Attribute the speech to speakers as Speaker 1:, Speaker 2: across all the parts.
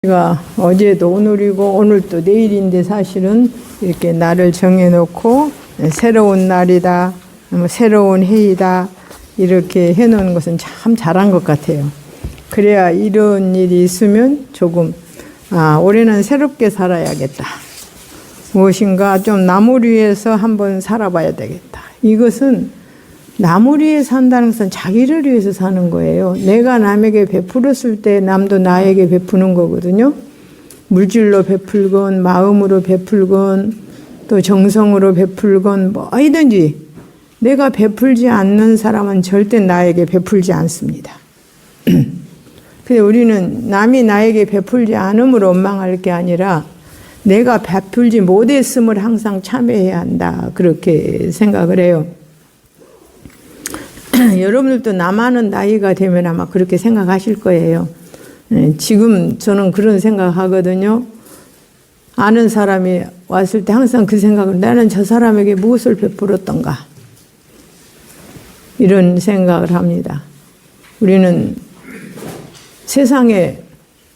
Speaker 1: 제가 어제도 오늘이고 오늘도 내일인데 사실은 이렇게 날을 정해놓고 새로운 날이다, 새로운 해이다 이렇게 해놓은 것은 참 잘한 것 같아요. 그래야 이런 일이 있으면 조금 올해는 새롭게 살아야겠다. 무엇인가 좀 남을 위해서 한번 살아봐야 되겠다. 이것은 남을 위해 산다는 것은 자기를 위해서 사는 거예요. 내가 남에게 베풀었을 때 남도 나에게 베푸는 거거든요. 물질로 베풀건 마음으로 베풀건 또 정성으로 베풀건 뭐이든지 내가 베풀지 않는 사람은 절대 나에게 베풀지 않습니다. 근데 우리는 남이 나에게 베풀지 않음으로 원망할 게 아니라 내가 베풀지 못했음을 항상 참여해야 한다. 그렇게 생각을 해요. 여러분들도 나만은 나이가 되면 아마 그렇게 생각하실 거예요. 지금 저는 그런 생각하거든요. 아는 사람이 왔을 때 항상 그 생각을, 나는 저 사람에게 무엇을 베풀었던가 이런 생각을 합니다. 우리는 세상에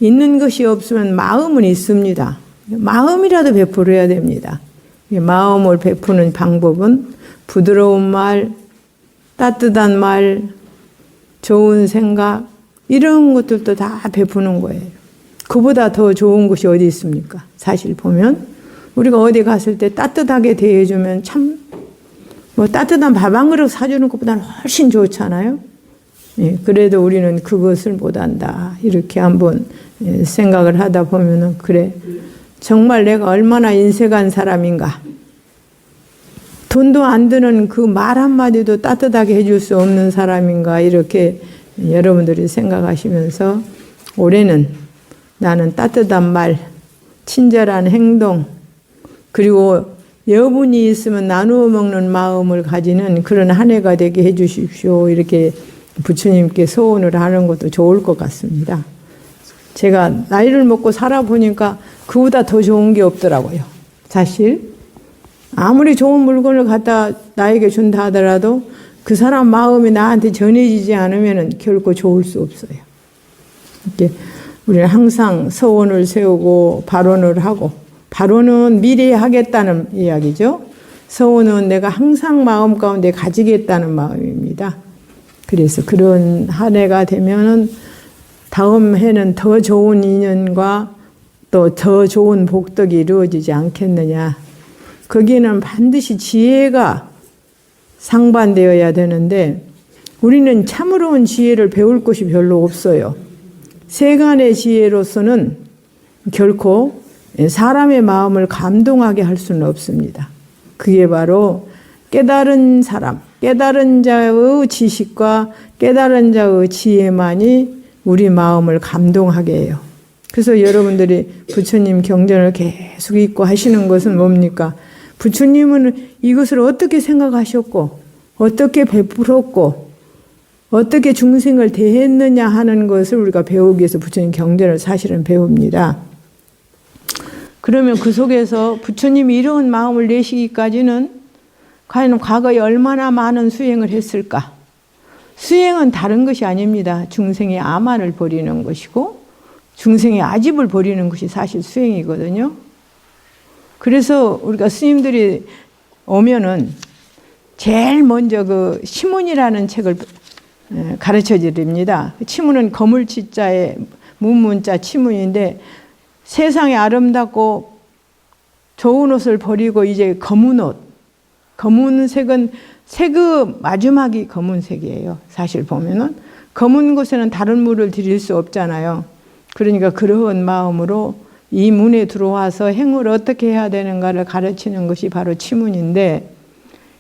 Speaker 1: 있는 것이 없으면 마음은 있습니다. 마음이라도 베풀어야 됩니다. 마음을 베푸는 방법은 부드러운 말, 따뜻한 말, 좋은 생각 이런 것들도 다 베푸는 거예요. 그보다 더 좋은 것이 어디 있습니까? 사실 보면 우리가 어디 갔을 때 따뜻하게 대해주면 참 따뜻한 밥 한 그릇 사주는 것보다는 훨씬 좋잖아요. 그래도 우리는 그것을 못한다. 이렇게 한번 생각을 하다 보면은 그래 정말 내가 얼마나 인색한 사람인가. 돈도 안 드는 그 말 한마디도 따뜻하게 해줄 수 없는 사람인가 이렇게 여러분들이 생각하시면서 올해는 나는 따뜻한 말, 친절한 행동 그리고 여분이 있으면 나누어 먹는 마음을 가지는 그런 한 해가 되게 해 주십시오. 이렇게 부처님께 소원을 하는 것도 좋을 것 같습니다. 제가 나이를 먹고 살아보니까 그보다 더 좋은 게 없더라고요. 사실 아무리 좋은 물건을 갖다 나에게 준다 하더라도 그 사람 마음이 나한테 전해지지 않으면 결코 좋을 수 없어요. 이렇게 우리는 항상 서원을 세우고 발언을 하고, 발언은 미래에 하겠다는 이야기죠. 서원은 내가 항상 마음 가운데 가지겠다는 마음입니다. 그래서 그런 한 해가 되면은 다음 해는 더 좋은 인연과 또 더 좋은 복덕이 이루어지지 않겠느냐. 거기에는 반드시 지혜가 상반되어야 되는데 우리는 참으로운 지혜를 배울 것이 별로 없어요. 세간의 지혜로서는 결코 사람의 마음을 감동하게 할 수는 없습니다. 그게 바로 깨달은 사람, 깨달은 자의 지식과 깨달은 자의 지혜만이 우리 마음을 감동하게 해요. 그래서 여러분들이 부처님 경전을 계속 읽고 하시는 것은 뭡니까? 부처님은 이것을 어떻게 생각하셨고 어떻게 베풀었고 어떻게 중생을 대했느냐 하는 것을 우리가 배우기 위해서 부처님 경전을 사실은 배웁니다. 그러면 그 속에서 부처님이 이런 마음을 내시기까지는 과연 과거에 얼마나 많은 수행을 했을까? 수행은 다른 것이 아닙니다. 중생의 아만을 버리는 것이고 중생의 아집을 버리는 것이 사실 수행이거든요. 그래서 우리가 스님들이 오면은 제일 먼저 그 시문이라는 책을 가르쳐 드립니다. 치문은 거물치자에 문문자 치문인데 세상에 아름답고 좋은 옷을 버리고 이제 검은 옷, 검은색은 색의 마지막이 검은색이에요. 사실 보면은 검은 곳에는 다른 물을 드릴 수 없잖아요. 그러니까 그러한 마음으로 이 문에 들어와서 행을 어떻게 해야 되는가를 가르치는 것이 바로 치문인데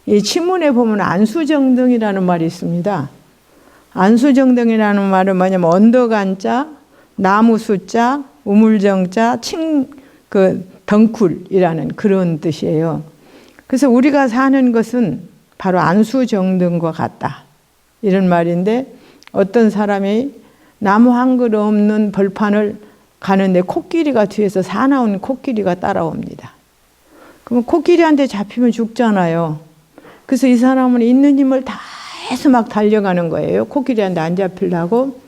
Speaker 1: 이 치문에 보면 안수정등이라는 말이 있습니다. 안수정등이라는 말은 뭐냐면 언덕안자, 나무수자, 우물정자, 덩쿨이라는 그런 뜻이에요. 그래서 우리가 사는 것은 바로 안수정등과 같다. 이런 말인데 어떤 사람이 나무 한 그루 없는 벌판을 가는데 코끼리가 뒤에서 사나운 코끼리가 따라옵니다. 그럼 코끼리한테 잡히면 죽잖아요. 그래서 이 사람은 있는 힘을 다 해서 막 달려가는 거예요. 코끼리한테 안 잡히려고.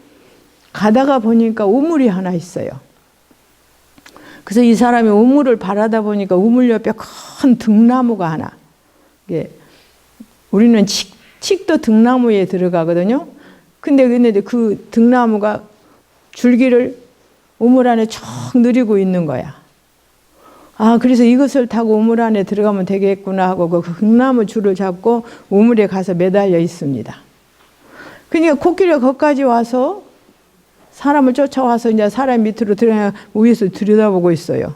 Speaker 1: 가다가 보니까 우물이 하나 있어요. 그래서 이 사람이 우물을 바라다 보니까 우물 옆에 큰 등나무가 하나. 이게 우리는 칡도 등나무에 들어가거든요. 근데 그 등나무가 줄기를 우물 안에 쭉 늘이고 있는 거야. 아, 그래서 이것을 타고 우물 안에 들어가면 되겠구나 하고 그 등나무 줄을 잡고 우물에 가서 매달려 있습니다. 그러니까 코끼리가 거기까지 와서 사람을 쫓아와서 이제 사람 밑으로 들어가 위에서 들여다보고 있어요.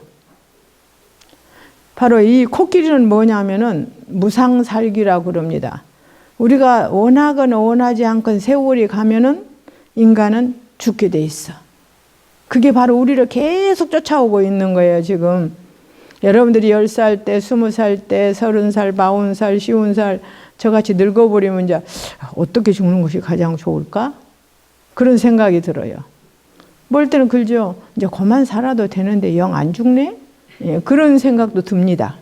Speaker 1: 바로 이 코끼리는 뭐냐면은 무상살기라고 그럽니다. 우리가 원하건 원하지 않건 세월이 가면은 인간은 죽게 돼 있어. 그게 바로 우리를 계속 쫓아오고 있는 거예요, 지금. 여러분들이 10살 때, 20살 때, 30살, 40살, 50살 저같이 늙어버리면 이제 어떻게 죽는 것이 가장 좋을까? 그런 생각이 들어요. 볼 때는 그죠. 이제 그만 살아도 되는데 영 안 죽네? 예, 그런 생각도 듭니다.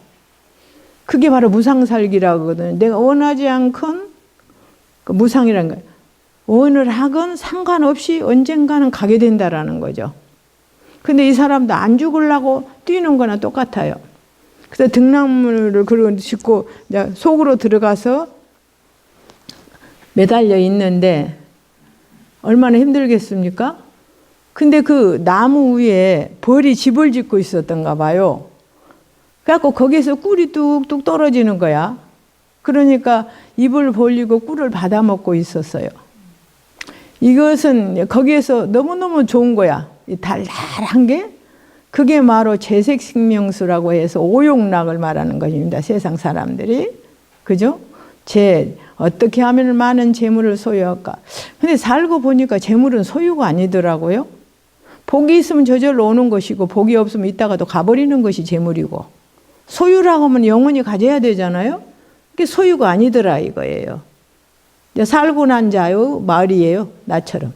Speaker 1: 그게 바로 무상살기라고 하거든요. 내가 원하지 않건 그 무상이라는 거예요. 원을 하건 상관없이 언젠가는 가게 된다라는 거죠. 근데 이 사람도 안 죽으려고 뛰는 거나 똑같아요. 그래서 등나무를 그러고 짚고 속으로 들어가서 매달려 있는데 얼마나 힘들겠습니까? 근데 그 나무 위에 벌이 집을 짓고 있었던가 봐요. 그래갖고 거기에서 꿀이 뚝뚝 떨어지는 거야. 그러니까 입을 벌리고 꿀을 받아먹고 있었어요. 이것은 거기에서 너무너무 좋은 거야. 이 달달한 게 그게 바로 재색식명수라고 해서 오욕락을 말하는 것입니다. 세상 사람들이. 그죠? 어떻게 하면 많은 재물을 소유할까? 근데 살고 보니까 재물은 소유가 아니더라고요. 복이 있으면 저절로 오는 것이고 복이 없으면 이따가도 가버리는 것이 재물이고 소유라고 하면 영원히 가져야 되잖아요. 그게 소유가 아니더라 이거예요. 살고 난 자요 말이에요. 나처럼.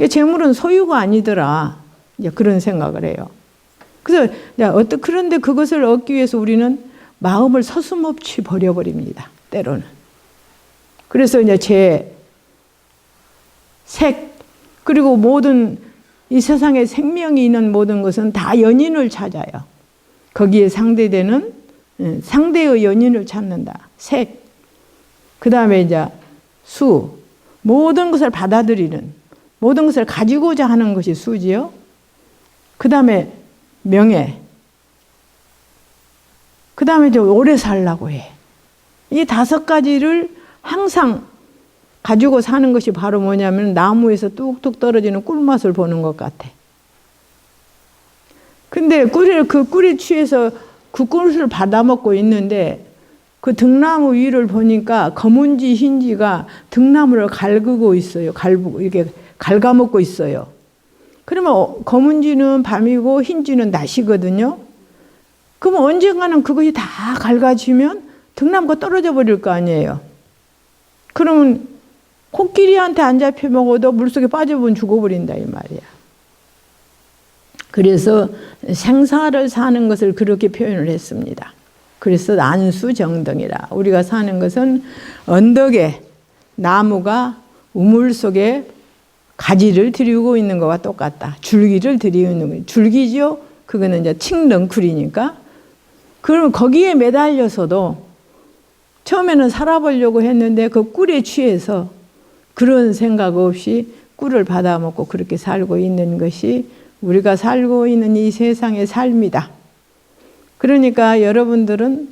Speaker 1: 재물은 소유가 아니더라. 이제 그런 생각을 해요. 그래서 그런데 그것을 얻기 위해서 우리는 마음을 서슴없이 버려버립니다. 때로는. 그래서 이제 색 그리고 모든 이 세상에 생명이 있는 모든 것은 다 연인을 찾아요. 거기에 상대되는 상대의 연인을 찾는다. 색. 그 다음에 이제 수. 모든 것을 받아들이는 모든 것을 가지고자 하는 것이 수지요. 그 다음에 명예. 그 다음에 이제 오래 살라고 해. 이 5가지를 항상 가지고 사는 것이 바로 뭐냐면 나무에서 뚝뚝 떨어지는 꿀맛을 보는 것 같아. 근데 그 꿀에 취해서 그 꿀을 받아먹고 있는데 그 등나무 위를 보니까 검은지 흰지가 등나무를 갈구고 있어요. 이렇게 갉아먹고 있어요. 그러면 검은지는 밤이고 흰지는 낮이거든요. 그러면 언젠가는 그것이 다 갈가지면 등나무가 떨어져 버릴 거 아니에요. 그러면 코끼리한테 안 잡혀 먹어도 물속에 빠져보면 죽어버린다 이 말이야. 그래서 생사를 사는 것을 그렇게 표현을 했습니다. 그래서 안수정등이라. 우리가 사는 것은 언덕에 나무가 우물 속에 가지를 들이고 있는 것과 똑같다. 줄기를 들이고 있는 거예요. 줄기죠? 그거는 이제 칡덩쿨이니까. 그럼 거기에 매달려서도 처음에는 살아보려고 했는데 그 꿀에 취해서 그런 생각 없이 꿀을 받아먹고 그렇게 살고 있는 것이 우리가 살고 있는 이 세상의 삶이다. 그러니까 여러분들은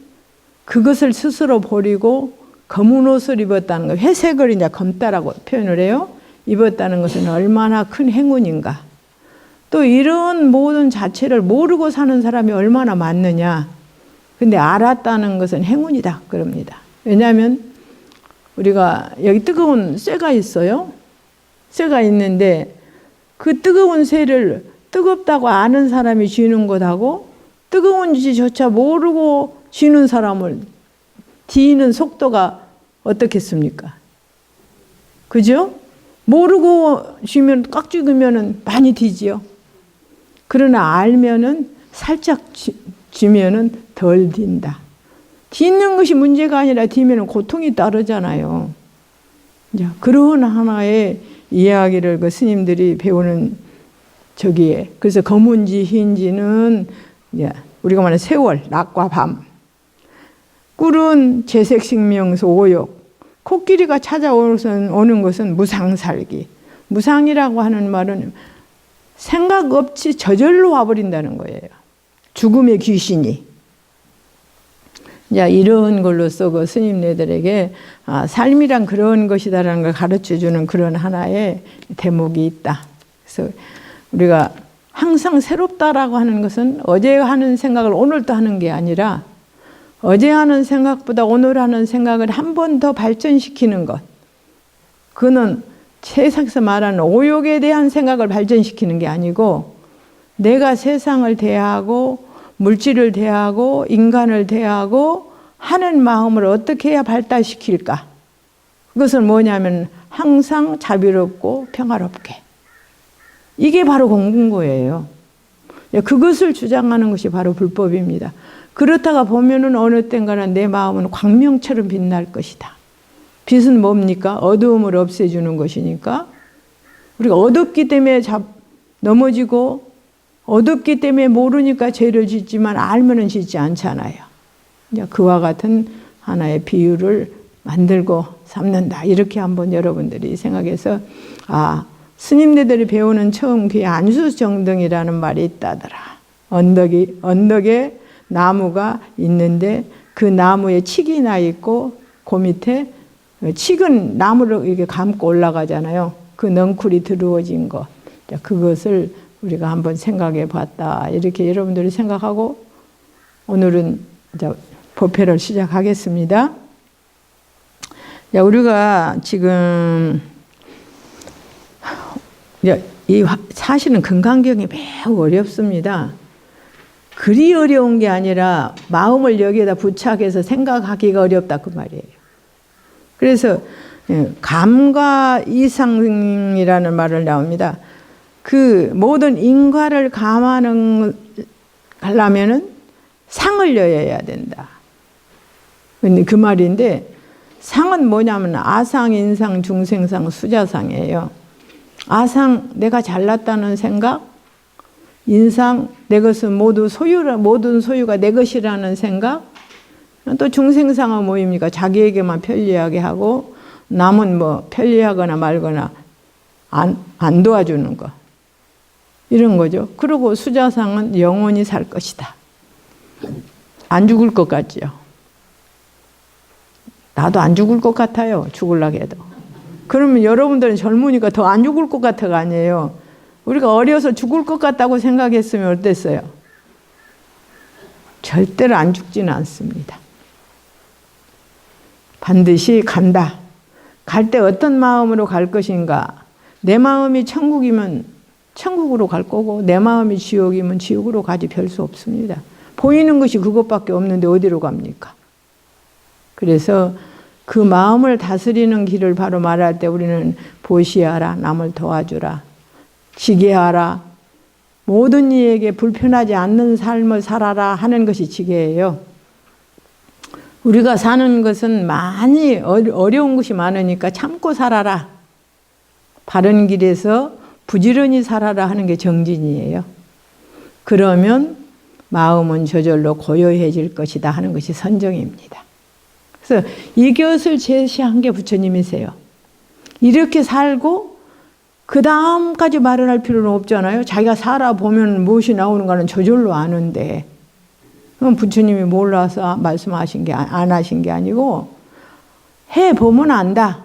Speaker 1: 그것을 스스로 버리고 검은 옷을 입었다는 거, 회색을 이제 검다라고 표현을 해요. 입었다는 것은 얼마나 큰 행운인가. 또 이런 모든 자체를 모르고 사는 사람이 얼마나 많느냐. 근데 알았다는 것은 행운이다 그럽니다. 왜냐하면 우리가 여기 뜨거운 쇠가 있어요. 쇠가 있는데 그 뜨거운 쇠를 뜨겁다고 아는 사람이 쥐는 것하고 뜨거운지조차 모르고 쥐는 사람을 뒤는 속도가 어떻겠습니까? 그죠? 모르고 쥐면 꽉 쥐으면 많이 뒤지요. 그러나 알면은 살짝 쥐면은 덜 딘다. 뒤는 것이 문제가 아니라 뒤면은 고통이 따르잖아요. 그런 하나의 이야기를 그 스님들이 배우는 저기에. 그래서 검은지, 흰지는 우리가 말하는 세월, 낮과 밤. 꿀은 재색식명수, 오욕. 코끼리가 찾아오는 것은 무상살기. 무상이라고 하는 말은 생각 없이 저절로 와버린다는 거예요. 죽음의 귀신이. 이런 걸로써 그 스님네들에게 삶이란 그런 것이다라는 걸 가르쳐주는 그런 하나의 대목이 있다. 그래서 우리가 항상 새롭다라고 하는 것은 어제 하는 생각을 오늘 또 하는 게 아니라 어제 하는 생각보다 오늘 하는 생각을 한 번 더 발전시키는 것. 그는 세상에서 말하는 오욕에 대한 생각을 발전시키는 게 아니고 내가 세상을 대하고 물질을 대하고 인간을 대하고 하는 마음을 어떻게 해야 발달시킬까? 그것은 뭐냐면 항상 자비롭고 평화롭게. 이게 바로 공부인 거예요. 그것을 주장하는 것이 바로 불법입니다. 그렇다가 보면은 어느 땐가는 내 마음은 광명처럼 빛날 것이다. 빛은 뭡니까? 어두움을 없애주는 것이니까 우리가 어둡기 때문에 넘어지고 어둡기 때문에 모르니까 죄를 짓지만 알면은 짓지 않잖아요. 그와 같은 하나의 비유를 만들고 삼는다. 이렇게 한번 여러분들이 생각해서 스님네들이 배우는 처음 귀에 안수정등이라는 말이 있다더라. 언덕에 나무가 있는데 그 나무에 칡이 나 있고 그 밑에 칡은 나무를 이렇게 감고 올라가잖아요. 그 넝쿨이 드루어진 것. 그것을 우리가 한번 생각해 봤다. 이렇게 여러분들이 생각하고 오늘은 이제 법회를 시작하겠습니다. 우리가 지금 사실은 금강경이 매우 어렵습니다. 그리 어려운 게 아니라 마음을 여기에다 부착해서 생각하기가 어렵다 그 말이에요. 그래서 감과 이상이라는 말을 나옵니다. 그 모든 인과를 감하려면은 상을 여야 된다. 근데 그 말인데 상은 뭐냐면 아상, 인상, 중생상, 수자상이에요. 아상, 내가 잘났다는 생각. 인상, 내 것은 모든 소유가 내 것이라는 생각. 또 중생상은 뭐입니까? 자기에게만 편리하게 하고 남은 뭐 편리하거나 말거나 안 도와주는 거. 이런 거죠. 그리고 수자상은 영원히 살 것이다. 안 죽을 것 같지요. 나도 안 죽을 것 같아요. 죽으려고 해도. 그러면 여러분들은 젊으니까 더 안 죽을 것 같아가 아니에요. 우리가 어려서 죽을 것 같다고 생각했으면 어땠어요? 절대로 안 죽지는 않습니다. 반드시 간다. 갈 때 어떤 마음으로 갈 것인가? 내 마음이 천국이면 천국으로 갈 거고 내 마음이 지옥이면 지옥으로 가지 별 수 없습니다. 보이는 것이 그것밖에 없는데 어디로 갑니까? 그래서 그 마음을 다스리는 길을 바로 말할 때 우리는 보시하라, 남을 도와주라, 지게하라, 모든 이에게 불편하지 않는 삶을 살아라 하는 것이 지게예요. 우리가 사는 것은 많이 어려운 것이 많으니까 참고 살아라. 바른 길에서 부지런히 살아라 하는 게 정진이에요. 그러면 마음은 저절로 고요해질 것이다 하는 것이 선정입니다. 그래서 이것을 제시한 게 부처님이세요. 이렇게 살고 그 다음까지 말을 할 필요는 없잖아요. 자기가 살아보면 무엇이 나오는가는 저절로 아는데 그럼 부처님이 몰라서 말씀하신 게 안 하신 게 아니고 해보면 안다.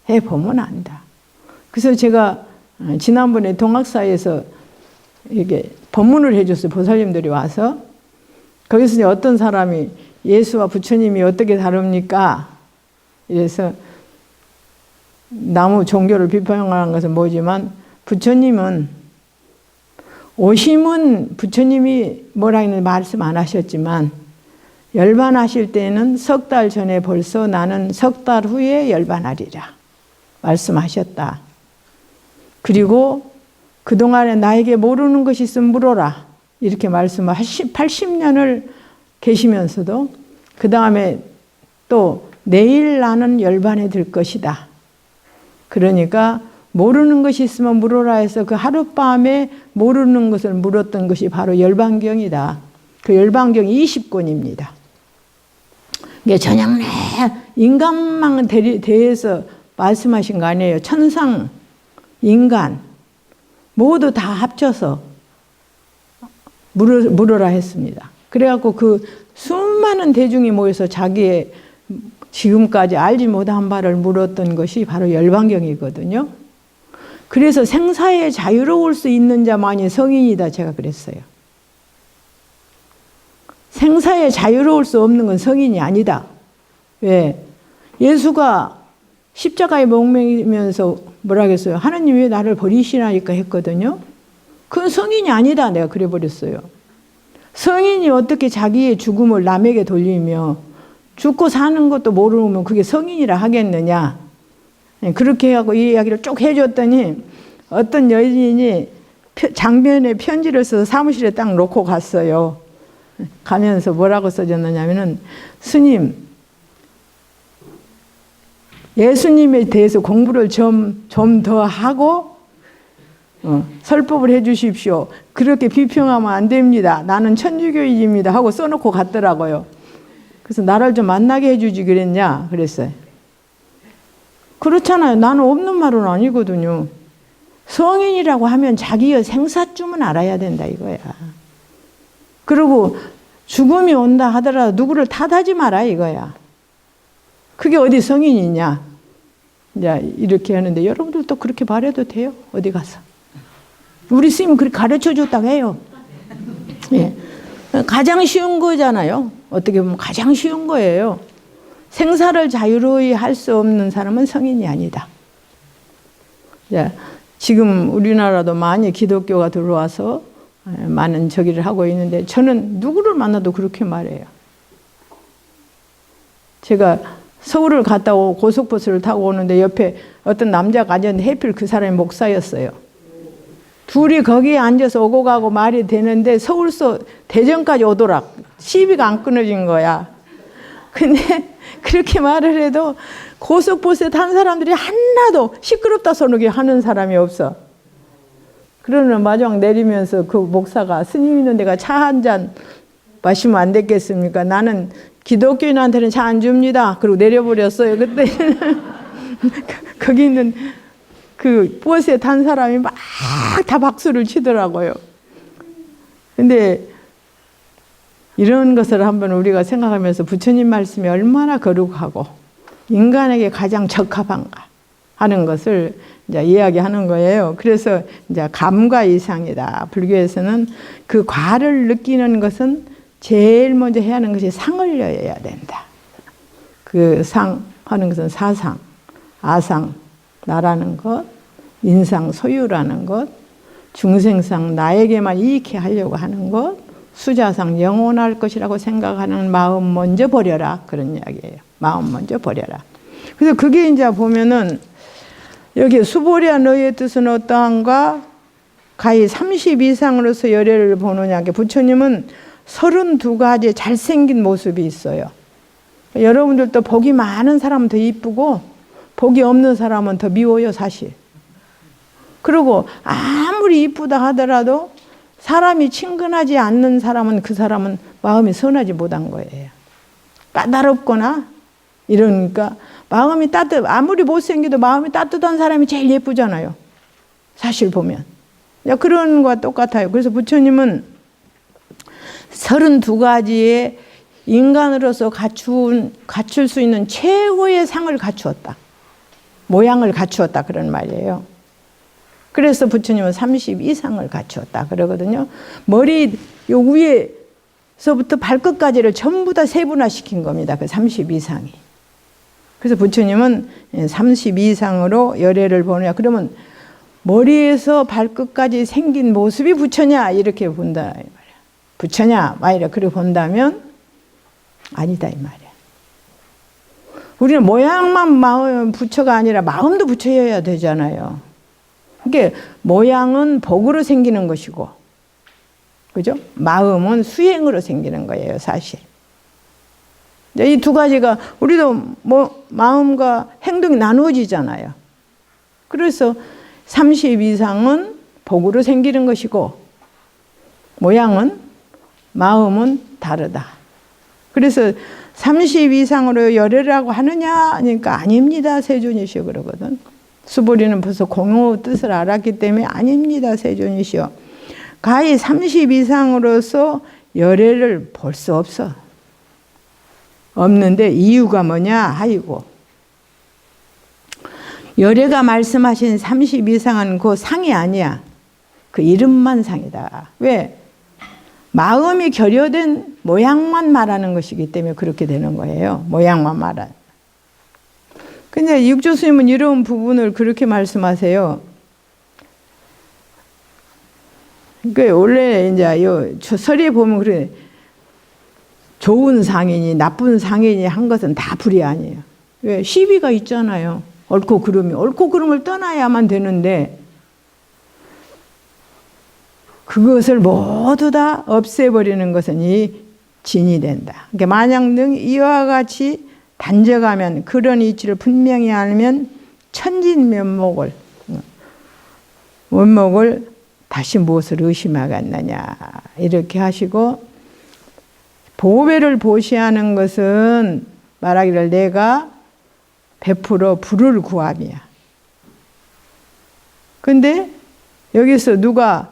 Speaker 1: 해보면 안다. 그래서 제가 지난번에 동학사에서 이게 법문을 해줬어요. 보살님들이 와서 거기서 이제 어떤 사람이 예수와 부처님이 어떻게 다릅니까? 이래서 나무 종교를 비판하는 것은 뭐지만 부처님은 오심은 부처님이 뭐라 했는지 말씀 안 하셨지만 열반하실 때는 석 달 전에 벌써 나는 석 달 후에 열반하리라 말씀하셨다. 그리고 그동안에 나에게 모르는 것이 있으면 물어라 이렇게 말씀을 80년을 계시면서도 그 다음에 또 내일 나는 열반에 들 것이다. 그러니까 모르는 것이 있으면 물어라 해서 그 하룻밤에 모르는 것을 물었던 것이 바로 열반경이다. 그 열반경이 20권입니다. 이게 전형래 인간만 대해서 말씀하신 거 아니에요. 천상, 인간 모두 다 합쳐서 물어라 했습니다. 그래갖고 그 수많은 대중이 모여서 자기의 지금까지 알지 못한 바를 물었던 것이 바로 열반경이거든요. 그래서 생사에 자유로울 수 있는 자만이 성인이다 제가 그랬어요. 생사에 자유로울 수 없는 건 성인이 아니다. 왜? 예수가 십자가에 목매면서 뭐라 했어요? 하나님 왜 나를 버리시나니까 했거든요. 그건 성인이 아니다 내가 그래버렸어요. 성인이 어떻게 자기의 죽음을 남에게 돌리며 죽고 사는 것도 모르면 그게 성인이라 하겠느냐. 그렇게 하고 이 이야기를 쭉 해줬더니 어떤 여인이 장면에 편지를 써서 사무실에 딱 놓고 갔어요. 가면서 뭐라고 써졌느냐면은 스님 예수님에 대해서 공부를 좀 더 하고 설법을 해 주십시오. 그렇게 비평하면 안 됩니다. 나는 천주교인입니다 하고 써놓고 갔더라고요. 그래서 나를 좀 만나게 해주지 그랬냐 그랬어요. 그렇잖아요. 나는 없는 말은 아니거든요. 성인이라고 하면 자기의 생사쯤은 알아야 된다 이거야. 그리고 죽음이 온다 하더라도 누구를 탓하지 마라 이거야. 그게 어디 성인이냐. 이제 이렇게 하는데 여러분들도 그렇게 말해도 돼요. 어디 가서. 우리 스님은 그렇게 가르쳐 줬다고 해요. 예. 가장 쉬운 거잖아요. 어떻게 보면 가장 쉬운 거예요. 생사를 자유로이 할 수 없는 사람은 성인이 아니다. 자, 지금 우리나라도 많이 기독교가 들어와서 많은 저기를 하고 있는데 저는 누구를 만나도 그렇게 말해요. 제가 서울을 갔다 오고 고속버스를 타고 오는데 옆에 어떤 남자가 앉았는데 하필 그 사람이 목사였어요. 둘이 거기에 앉아서 오고 가고 말이 되는데 서울서 대전까지 오도록 시비가 안 끊어진 거야. 근데 그렇게 말을 해도 고속버스에 탄 사람들이 하나도 시끄럽다 소리게 하는 사람이 없어. 그러는 마지막 내리면서 그 목사가 스님 있는 데가 차 한 잔 마시면 안 됐겠습니까? 나는 기독교인한테는 차 안 줍니다. 그리고 내려버렸어요. 그때 거기 있는 그 버스에 탄 사람이 막 다 박수를 치더라고요. 근데 이런 것을 한번 우리가 생각하면서 부처님 말씀이 얼마나 거룩하고 인간에게 가장 적합한가 하는 것을 이제 이야기하는 거예요. 그래서 이제 감과 이상이다. 불교에서는 그 과를 느끼는 것은 제일 먼저 해야 하는 것이 상을 여야 된다. 그 상 하는 것은 사상, 아상, 나라는 것, 인상, 소유라는 것, 중생상, 나에게만 이익해 하려고 하는 것, 수자상, 영원할 것이라고 생각하는 마음 먼저 버려라. 그런 이야기예요. 마음 먼저 버려라. 그래서 그게 이제 보면은 여기 수보랴 너의 뜻은 어떠한가? 가히 30 이상으로서 열애를 보느냐. 부처님은 32가지 잘생긴 모습이 있어요. 여러분들도 복이 많은 사람은 더 이쁘고 복이 없는 사람은 더 미워요, 사실. 그리고 아무리 이쁘다 하더라도 사람이 친근하지 않는 사람은 그 사람은 마음이 선하지 못한 거예요. 까다롭거나 이러니까 마음이 아무리 못생겨도 마음이 따뜻한 사람이 제일 예쁘잖아요. 사실 보면. 그런 거와 똑같아요. 그래서 부처님은 32가지의 인간으로서 갖출 수 있는 최고의 상을 갖추었다. 모양을 갖추었다. 그런 말이에요. 그래서 부처님은 30 이상을 갖추었다. 그러거든요. 머리 요 위에서부터 발끝까지를 전부 다 세분화시킨 겁니다. 그 30 이상이. 그래서 부처님은 30 이상으로 열애를 보느냐. 그러면 머리에서 발끝까지 생긴 모습이 부처냐 이렇게 본다 이 말이야. 부처냐 막 이렇게 그렇게 본다면 아니다 이 말이야. 우리는 모양만 마음 부처가 아니라 마음도 부처여야 되잖아요. 이게 모양은 복으로 생기는 것이고, 그죠? 마음은 수행으로 생기는 거예요, 사실. 이 두 가지가 우리도 뭐 마음과 행동이 나누어지잖아요. 그래서 30 이상은 복으로 생기는 것이고 모양은 마음은 다르다. 그래서 30 이상으로 열애라고 하느냐 하니까 아닙니다 세존이시여 그러거든. 수보리는 벌써 공허 뜻을 알았기 때문에 아닙니다 세존이시여. 가히 30 이상으로서 열애를 볼 수 없어. 없는데 이유가 뭐냐 하이고 열애가 말씀하신 30 이상은 그 상이 아니야. 그 이름만 상이다. 왜? 마음이 결여된 모양만 말하는 것이기 때문에 그렇게 되는 거예요. 모양만 말하는. 근데 육조스님은 이런 부분을 그렇게 말씀하세요. 그 원래 이제 요 서리에 보면 그래. 좋은 상이니 나쁜 상이니 한 것은 다 불이 아니에요. 왜? 시비가 있잖아요. 옳고 그름이. 옳고 그름을 떠나야만 되는데 그것을 모두 다 없애버리는 것은 이 진이 된다. 그러니까 만약 능 이와 같이 단정하면 그런 이치를 분명히 알면 천진면목을 원목을 다시 무엇을 의심하겠느냐 이렇게 하시고 보배를 보시하는 것은 말하기를 내가 100% 불을 구함이야. 근데 여기서 누가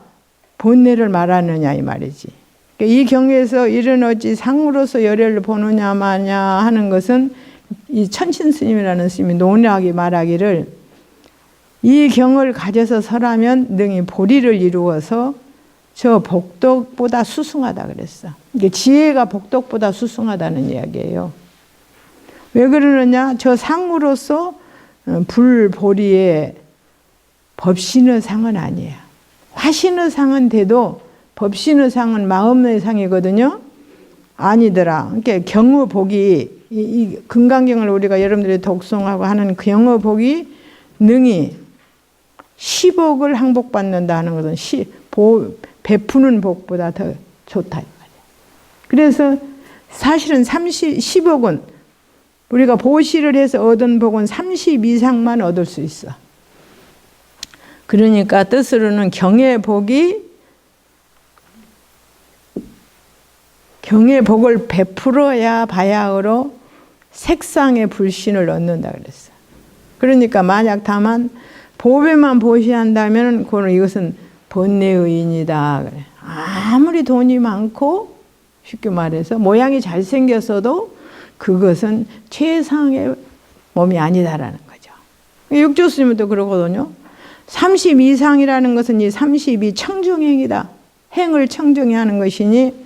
Speaker 1: 본래를 말하느냐 이 말이지. 그러니까 이 경에서 이른 어찌 상으로서 열애를 보느냐 마냐 하는 것은 이 천신스님이라는 스님이 논하게 말하기를 이 경을 가져서 설하면 능히 보리를 이루어서 저 복덕보다 수승하다 그랬어. 이게 지혜가 복덕보다 수승하다는 이야기예요. 왜 그러느냐? 저 상으로서 불보리의 법신의 상은 아니에요. 화신의 상은 돼도 법신의 상은 마음의 상이거든요. 아니더라. 그러니까 경의복이 이 금강경을 우리가 여러분들이 독송하고 하는 경의복이 능히 10억을 항복받는다 하는 것은 베푸는 복보다 더 좋다. 그래서 사실은 10억은 우리가 보시를 해서 얻은 복은 30 이상만 얻을 수 있어. 그러니까 뜻으로는 경의 복을 베풀어야 바야흐로 색상의 불신을 얻는다 그랬어. 그러니까 만약 다만 보배만 보시한다면 이것은 번뇌의인이다 그래. 아무리 돈이 많고 쉽게 말해서 모양이 잘생겼어도 그것은 최상의 몸이 아니다라는 거죠. 육조스님은 또 그러거든요. 30 이상이라는 것은 이 30이 청중행이다. 행을 청중히 하는 것이니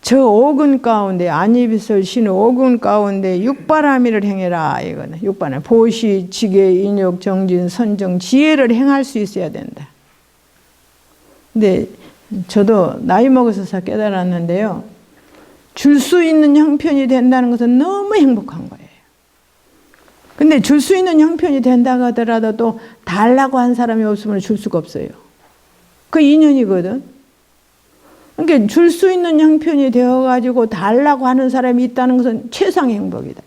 Speaker 1: 저 오근 가운데 안이비설 신의 오근 가운데 육바라미를 행해라 이거는 육바라미 보시, 지계, 인욕, 정진, 선정, 지혜를 행할 수 있어야 된다. 근데 저도 나이 먹어서 깨달았는데요. 줄 수 있는 형편이 된다는 것은 너무 행복한 거예요. 근데 줄 수 있는 형편이 된다고 하더라도 또 달라고 한 사람이 없으면 줄 수가 없어요. 그 인연이거든. 그러니까 줄 수 있는 형편이 되어가지고 달라고 하는 사람이 있다는 것은 최상의 행복이다.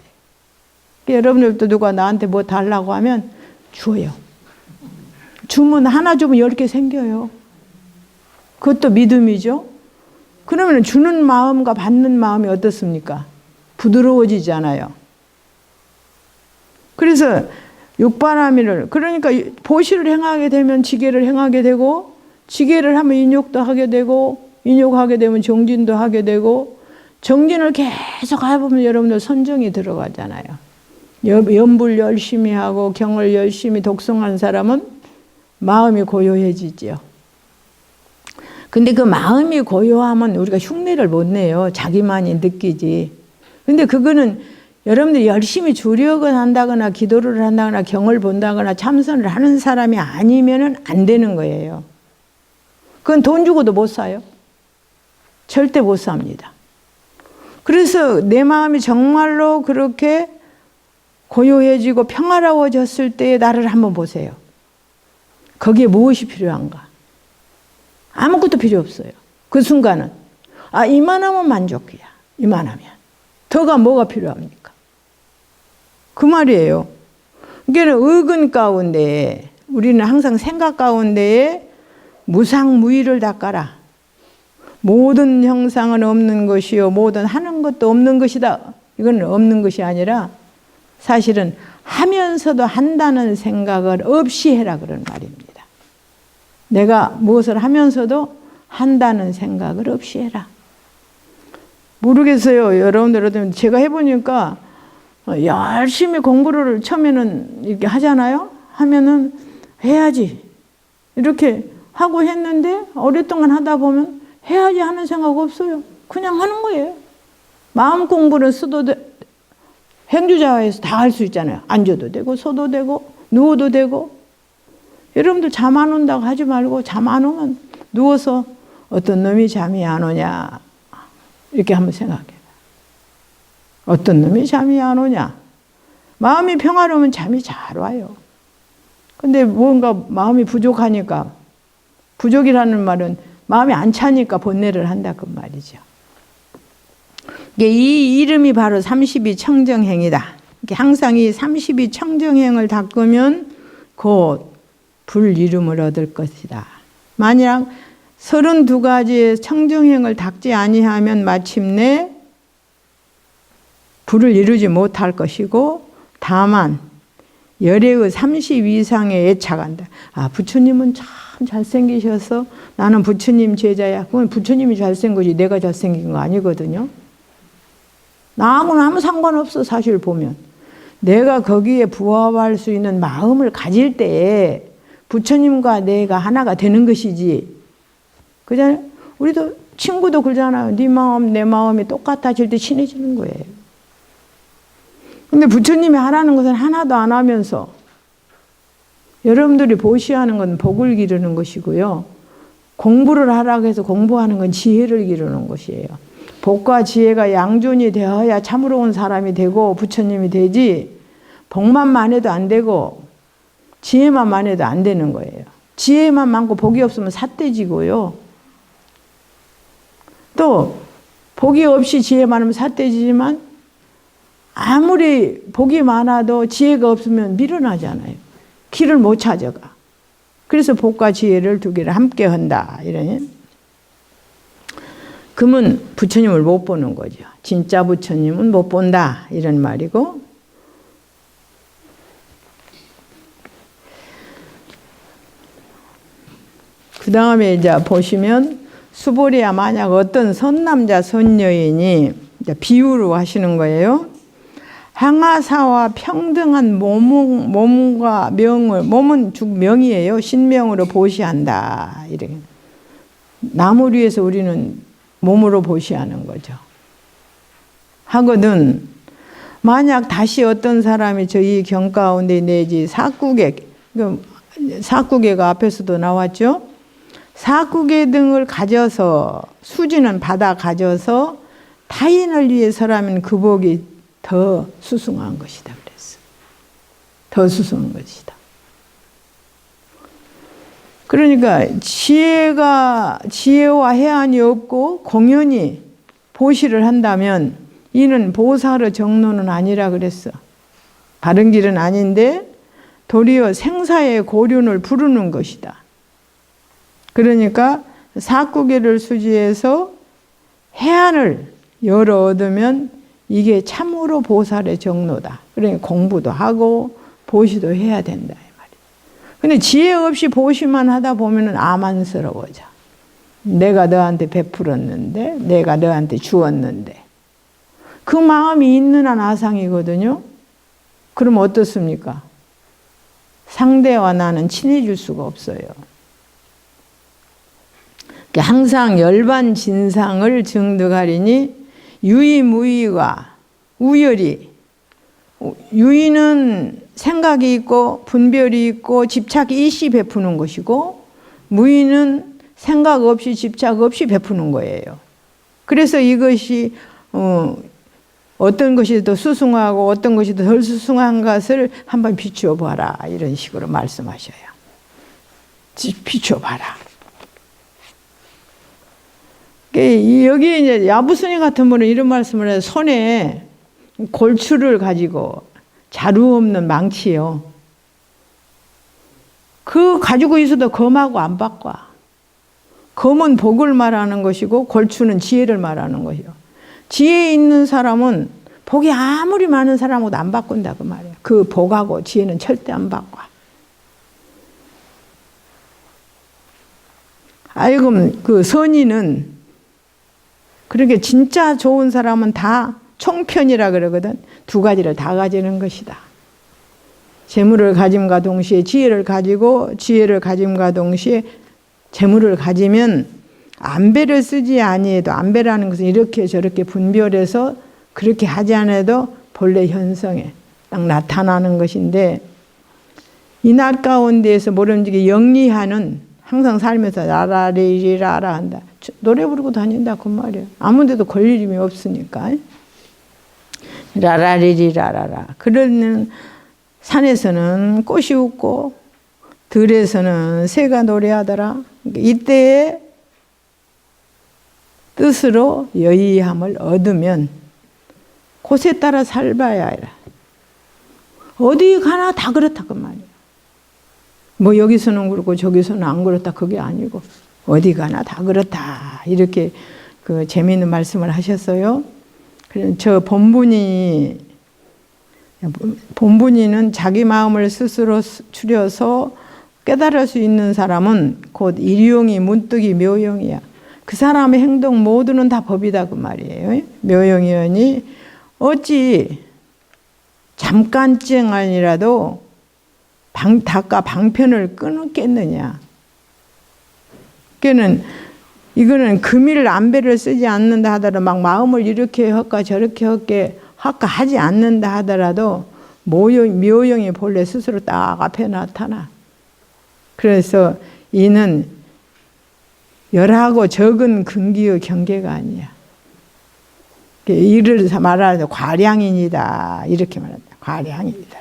Speaker 1: 그러니까 여러분들도 누가 나한테 뭐 달라고 하면 줘요. 주면 하나 주면 10개 생겨요. 그것도 믿음이죠. 그러면 주는 마음과 받는 마음이 어떻습니까? 부드러워지잖아요. 그래서 육바라미를 그러니까 보시를 행하게 되면 지계를 행하게 되고 지계를 하면 인욕도 하게 되고 인욕하게 되면 정진도 하게 되고 정진을 계속 해보면 여러분들 선정이 들어가잖아요. 연불 열심히 하고 경을 열심히 독송하는 사람은 마음이 고요해지죠. 근데 그 마음이 고요하면 우리가 흉내를 못 내요. 자기만이 느끼지. 근데 그거는 여러분들이 열심히 주력을 한다거나 기도를 한다거나 경을 본다거나 참선을 하는 사람이 아니면은 안 되는 거예요. 그건 돈 주고도 못 사요. 절대 못 삽니다. 그래서 내 마음이 정말로 그렇게 고요해지고 평화로워졌을 때의 나를 한번 보세요. 거기에 무엇이 필요한가? 아무것도 필요 없어요. 그 순간은 이만하면 만족이야. 이만하면. 더가 뭐가 필요합니까? 그 말이에요. 그러니까 의근 가운데 우리는 항상 생각 가운데에 무상무의를 닦아라. 모든 형상은 없는 것이요 모든 하는 것도 없는 것이다. 이건 없는 것이 아니라 사실은 하면서도 한다는 생각을 없이 해라 그런 말입니다. 내가 무엇을 하면서도 한다는 생각을 없이 해라. 모르겠어요. 여러분들 제가 해보니까 열심히 공부를 처음에는 이렇게 하잖아요. 하면은 해야지 이렇게 하고 했는데 오랫동안 하다 보면 해야지 하는 생각 없어요. 그냥 하는 거예요. 마음 공부는 행주자화에서 다 할 수 있잖아요. 앉아도 되고 서도 되고 누워도 되고. 여러분들 잠 안 온다고 하지 말고 잠 안 오면 누워서 어떤 놈이 잠이 안 오냐 이렇게 한번 생각해요. 어떤 놈이 잠이 안 오냐. 마음이 평화로우면 잠이 잘 와요. 근데 뭔가 마음이 부족하니까, 부족이라는 말은 마음이 안 차니까 번뇌를 한다 그 말이죠. 이 이름이 바로 32 청정행이다. 항상 이 32 청정행을 닦으면 곧 불이름을 얻을 것이다. 만약 32가지의 청정행을 닦지 아니하면 마침내 불을 이루지 못할 것이고 다만 열애의 30 이상의 애착한다. 아, 부처님은 참 잘생기셔서 나는 부처님 제자야. 그건 부처님이 잘생긴 거지 내가 잘생긴 거 아니거든요. 나하고는 아무 상관없어. 사실 보면 내가 거기에 부합할 수 있는 마음을 가질 때에 부처님과 내가 하나가 되는 것이지. 그잖아요. 우리도 친구도 그러잖아요. 네 마음 내 마음이 똑같아질 때 친해지는 거예요. 근데 부처님이 하라는 것은 하나도 안 하면서 여러분들이 보시하는 건 복을 기르는 것이고요. 공부를 하라고 해서 공부하는 건 지혜를 기르는 것이에요. 복과 지혜가 양존이 되어야 참으로 온 사람이 되고 부처님이 되지, 복만 많아도 안 되고 지혜만 많아도 안 되는 거예요. 지혜만 많고 복이 없으면 삿대지고요. 또 복이 없이 지혜 많으면 삿대지지만 아무리 복이 많아도 지혜가 없으면 밀어나잖아요. 길을 못 찾아가. 그래서 복과 지혜를 두 개를 함께 한다. 이러니 그러면 부처님을 못 보는 거죠. 진짜 부처님은 못 본다. 이런 말이고, 그 다음에 이제 보시면 수보리야 만약 어떤 선남자 선여인이 비유로 하시는 거예요. 항아사와 평등한 몸과 명을, 몸은 명이에요. 신명으로 보시한다. 이렇게. 남을 위해서 우리는 몸으로 보시하는 거죠. 하거든 만약 다시 어떤 사람이 저희 경 가운데 내지 사구계, 사구계가 앞에서도 나왔죠. 사구계 등을 가져서 수지는 받아 가져서 타인을 위해서라면 그 복이 더 수승한 것이다 그랬어. 더 수승한 것이다. 그러니까 지혜와 해안이 없고 공연히 보시를 한다면 이는 보살의 정로는 아니라 그랬어. 바른 길은 아닌데 도리어 생사의 고륜을 부르는 것이다. 그러니까 사구계를 수지해서 해안을 열어 얻으면 이게 참으로 보살의 정로다. 그러니까 공부도 하고 보시도 해야 된다 이 말이에요. 근데 지혜 없이 보시만 하다 보면은 아만스러워져. 내가 너한테 베풀었는데, 내가 너한테 주었는데, 그 마음이 있는 한 아상이거든요. 그럼 어떻습니까? 상대와 나는 친해질 수가 없어요. 항상 열반 진상을 증득하리니 유의무의와 우열이, 유의는 생각이 있고 분별이 있고 집착이 일시 베푸는 것이고, 무의는 생각 없이 집착 없이 베푸는 거예요. 그래서 이것이 어떤 것이 더 수승하고 어떤 것이 더 덜 수승한 것을 한번 비추어 봐라. 이런 식으로 말씀하셔요. 비추어 봐라. 여기 이제 야부스님 같은 분은 이런 말씀을 해요. 손에 골추를 가지고 자루 없는 망치요. 그 가지고 있어도 검하고 안 바꿔. 검은 복을 말하는 것이고 골추는 지혜를 말하는 것이요. 지혜 있는 사람은 복이 아무리 많은 사람하고도 안 바꾼다 그 말이야. 그 복하고 지혜는 절대 안 바꿔. 알금 그 선의는 그렇게 진짜 좋은 사람은 다 총편이라 그러거든. 두 가지를 다 가지는 것이다. 재물을 가짐과 동시에 지혜를 가지고 지혜를 가짐과 동시에 재물을 가지면 안배를 쓰지 아니해도 안배라는 것은 이렇게 저렇게 분별해서 그렇게 하지 않아도 본래 현성에 딱 나타나는 것인데 이 낮 가운데에서 모름지기 영리하는 항상 살면서 라라리리라라 한다. 노래 부르고 다닌다 그 말이야. 아무 데도 걸릴 힘이 없으니까. 라라리리라라라. 그러는 산에서는 꽃이 웃고 들에서는 새가 노래하더라. 이때의 뜻으로 여의함을 얻으면 곳에 따라 살봐야 해라. 어디 가나 다 그렇다 그 말이야. 뭐 여기서는 그렇고 저기서는 안 그렇다 그게 아니고 어디 가나 다 그렇다 이렇게 그 재미있는 말씀을 하셨어요. 그래서 저 본분이는 자기 마음을 스스로 추려서 깨달을 수 있는 사람은 곧 일용이 문득이 묘용이야. 그 사람의 행동 모두는 다 법이다 그 말이에요. 묘용이오니 어찌 잠깐쯤 아니라도 닭과 방편을 끊겠느냐. 그는 이거는 금일 안배를 쓰지 않는다 하더라도 막 마음을 이렇게 할까 저렇게 할까 하지 않는다 하더라도 묘용이 본래 스스로 딱 앞에 나타나. 그래서 이는 열하고 적은 근기의 경계가 아니야. 이를 말하는 과량인이다 이렇게 말한다. 과량인이다.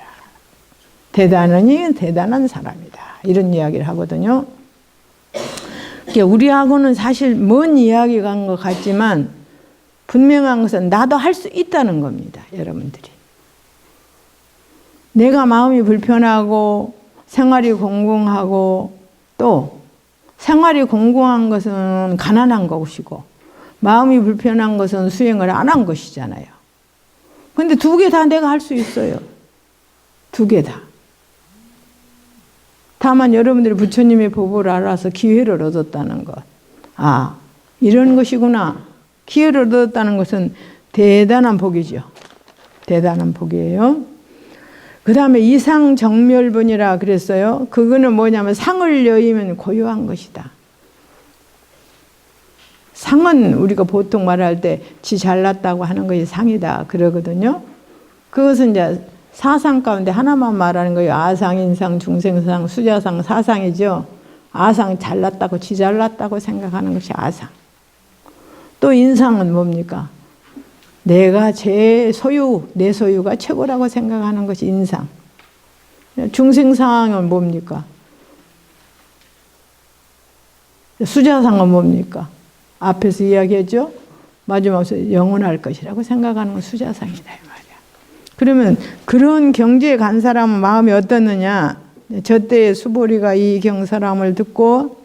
Speaker 1: 대단하니 대단한 사람이다. 이런 이야기를 하거든요. 우리하고는 사실 먼 이야기가 한 것 같지만 분명한 것은 나도 할 수 있다는 겁니다. 여러분들이. 내가 마음이 불편하고 생활이 공공하고 또 생활이 공공한 것은 가난한 것이고 마음이 불편한 것은 수행을 안 한 것이잖아요. 그런데 두 개 다 내가 할 수 있어요. 두 개 다. 다만 여러분들이 부처님의 법을 알아서 기회를 얻었다는 것. 아, 이런 것이구나. 기회를 얻었다는 것은 대단한 복이죠. 대단한 복이에요. 그 다음에 이상정멸분이라 그랬어요. 그거는 뭐냐면 상을 여의면 고요한 것이다. 상은 우리가 보통 말할 때 지 잘났다고 하는 것이 상이다 그러거든요. 그것은 이제 사상 가운데 하나만 말하는 거예요. 아상, 인상, 중생상, 수자상, 사상이죠. 아상 잘났다고 지 잘났다고 생각하는 것이 아상. 또 인상은 뭡니까? 내가 내 소유가 최고라고 생각하는 것이 인상. 중생상은 뭡니까? 수자상은 뭡니까? 앞에서 이야기했죠? 마지막에 영원할 것이라고 생각하는 건 수자상이다 이 말이야. 그러면 그런 경지에 간 사람은 마음이 어떻느냐? 저 때의 수보리가 이 경사람을 듣고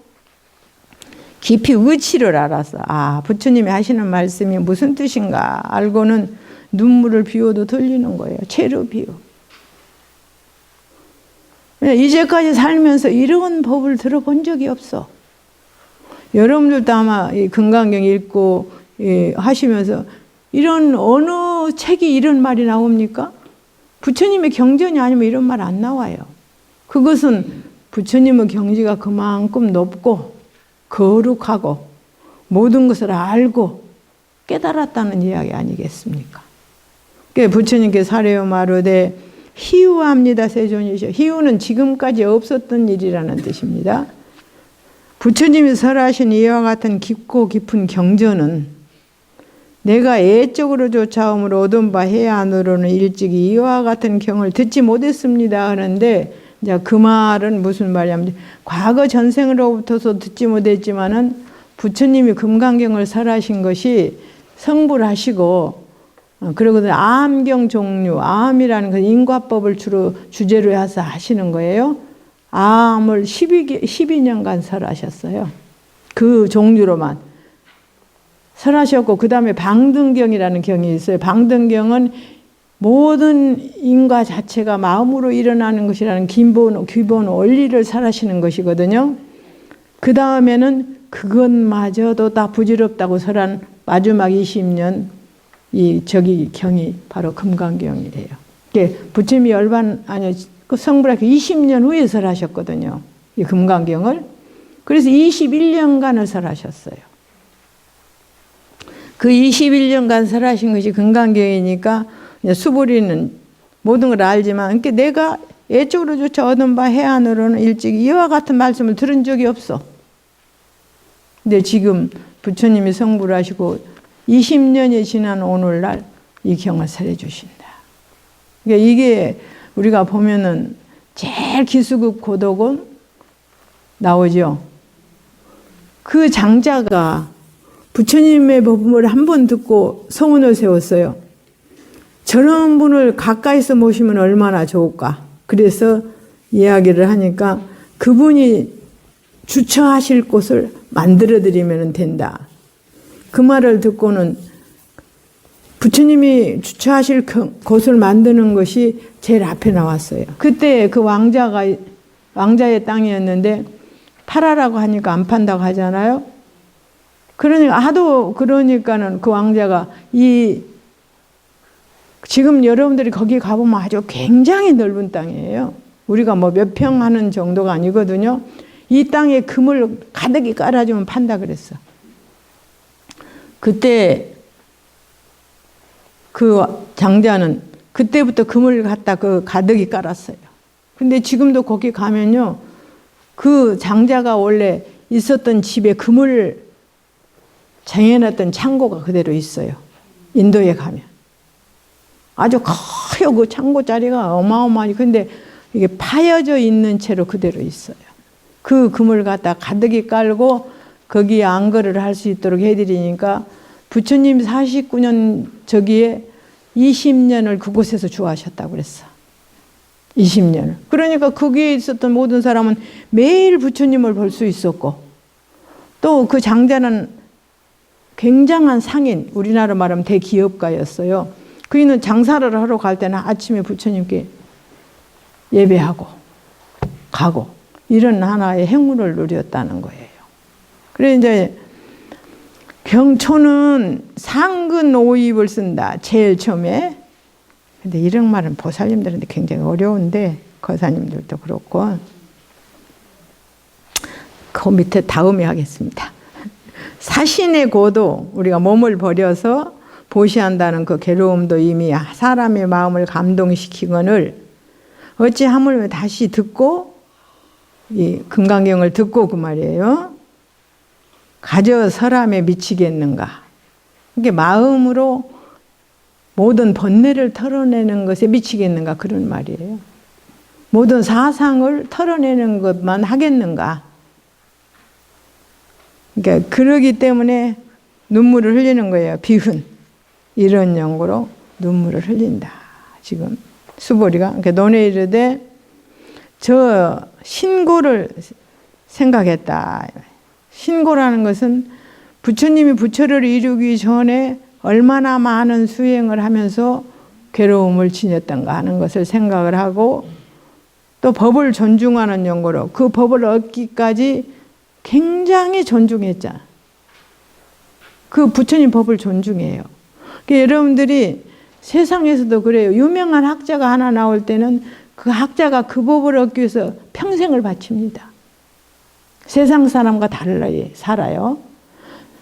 Speaker 1: 깊이 의치를 알았어. 아, 부처님이 하시는 말씀이 무슨 뜻인가 알고는 눈물을 비워도 들리는 거예요. 채로 비워. 이제까지 살면서 이런 법을 들어본 적이 없어. 여러분들도 아마 이 금강경 읽고 하시면서 이런 어느 책이 이런 말이 나옵니까? 부처님의 경전이 아니면 이런 말 안 나와요. 그것은 부처님의 경지가 그만큼 높고 거룩하고 모든 것을 알고 깨달았다는 이야기 아니겠습니까? 부처님께서 사례요 마루되 희우합니다 세존이셔. 희우는 지금까지 없었던 일이라는 뜻입니다. 부처님이 설하신 이와 같은 깊고 깊은 경전은 내가 애적으로 쫓아옴으로 얻은 바 해안으로는 일찍이 이와 같은 경을 듣지 못했습니다 하는데 이제 그 말은 무슨 말이냐면 과거 전생으로부터서 듣지 못했지만은 부처님이 금강경을 설하신 것이 성불하시고 그러고는 아함경 종류, 아함이라는 그 인과법을 주로 주제로 해서 하시는 거예요. 암을 12년간 설하셨어요. 그 종류로만 설하셨고, 그 다음에 방등경이라는 경이 있어요. 방등경은 모든 인과 자체가 마음으로 일어나는 것이라는 기본 원리를 설하시는 것이거든요. 그 다음에는 그것마저도 다 부질없다고 설한 마지막 20년 저기 경이 바로 금강경이래요. 부처님이 그 성불학교 20년 후에 설하셨거든요. 이 금강경을. 그래서 21년간을 설하셨어요. 그 21년간 설하신 것이 금강경이니까 수보리는 모든 걸 알지만, 그러니까 내가 예적으로조차 얻은 바 해안으로는 일찍 이와 같은 말씀을 들은 적이 없어. 근데 지금 부처님이 성불하시고 20년이 지난 오늘날 이 경을 설해 주신다. 그러니까 이게 우리가 보면은 제일 기수급 고독은 나오죠. 그 장자가 부처님의 법문을 한 번 듣고 소문을 세웠어요. 저런 분을 가까이서 모시면 얼마나 좋을까. 그래서 이야기를 하니까 그분이 주처하실 곳을 만들어드리면 된다. 그 말을 듣고는 부처님이 주처하실 곳을 만드는 것이 제일 앞에 나왔어요. 그때 그 왕자의 땅이었는데 팔아라고 하니까 안 판다고 하잖아요. 그러니까 하도 그러니까는 그 왕자가 지금 여러분들이 거기 가보면 아주 굉장히 넓은 땅이에요. 우리가 뭐 몇 평 하는 정도가 아니거든요. 이 땅에 금을 가득히 깔아주면 판다 그랬어. 그때 그 장자는 그때부터 금을 갖다 가득히 깔았어요. 근데 지금도 거기 가면요, 그 장자가 원래 있었던 집에 금을 쟁여놨던 창고가 그대로 있어요. 인도에 가면. 아주 커요. 그 창고 자리가 어마어마하니. 근데 이게 파여져 있는 채로 그대로 있어요. 그 금을 갖다 가득히 깔고 거기에 안거를 할 수 있도록 해드리니까 부처님 49년 저기에 20년을 그곳에서 주하셨다고 그랬어. 20년을. 그러니까 거기에 있었던 모든 사람은 매일 부처님을 볼 수 있었고, 또 그 장자는 굉장한 상인, 우리나라 말하면 대기업가였어요. 그이는 장사를 하러 갈 때는 아침에 부처님께 예배하고 가고 이런 하나의 행운을 누렸다는 거예요. 그래서 이제 경초는 상근 오입을 쓴다. 제일 처음에. 근데 이런 말은 보살님들한테 굉장히 어려운데, 거사님들도 그렇고. 그 밑에 다음에 하겠습니다. 사신의 고도, 우리가 몸을 버려서 보시한다는 그 괴로움도 이미 사람의 마음을 감동시키거늘 어찌 하물며 다시 듣고, 이 금강경을 듣고 그 말이에요. 가져 사람에 미치겠는가. 이게 마음으로 모든 번뇌를 털어내는 것에 미치겠는가, 그런 말이에요. 모든 사상을 털어내는 것만 하겠는가. 그러니까 그러기 때문에 눈물을 흘리는 거예요. 비흔. 이런 용어로 눈물을 흘린다. 지금 수보리가. 그러니까 논에 이르되 저 신고를 생각했다. 신고라는 것은 부처님이 부처를 이루기 전에 얼마나 많은 수행을 하면서 괴로움을 지녔던가 하는 것을 생각을 하고, 또 법을 존중하는 용어로 그 법을 얻기까지 굉장히 존중했잖아. 그 부처님 법을 존중해요. 그러니까 여러분들이 세상에서도 그래요. 유명한 학자가 하나 나올 때는 그 학자가 그 법을 얻기 위해서 평생을 바칩니다. 세상 사람과 달리 살아요.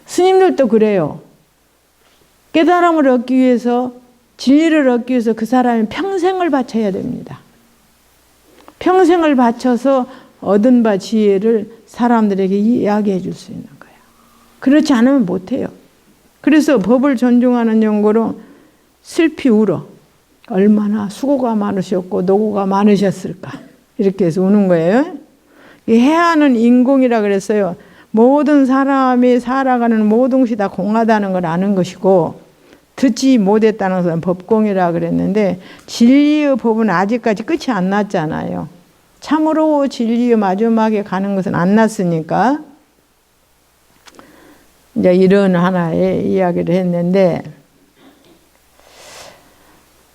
Speaker 1: 스님들도 그래요. 깨달음을 얻기 위해서, 진리를 얻기 위해서 그 사람이 평생을 바쳐야 됩니다. 평생을 바쳐서 얻은 바 지혜를 사람들에게 이야기해 줄 수 있는 거예요. 그렇지 않으면 못해요. 그래서 법을 존중하는 용어로 슬피 울어. 얼마나 수고가 많으셨고 노고가 많으셨을까. 이렇게 해서 우는 거예요. 해하는 인공이라 그랬어요. 모든 사람이 살아가는 모든 것이 다 공하다는 걸 아는 것이고, 듣지 못했다는 것은 법공이라 그랬는데, 진리의 법은 아직까지 끝이 안 났잖아요. 참으로 진리의 마지막에 가는 것은 안 났으니까 이제 이런 하나의 이야기를 했는데,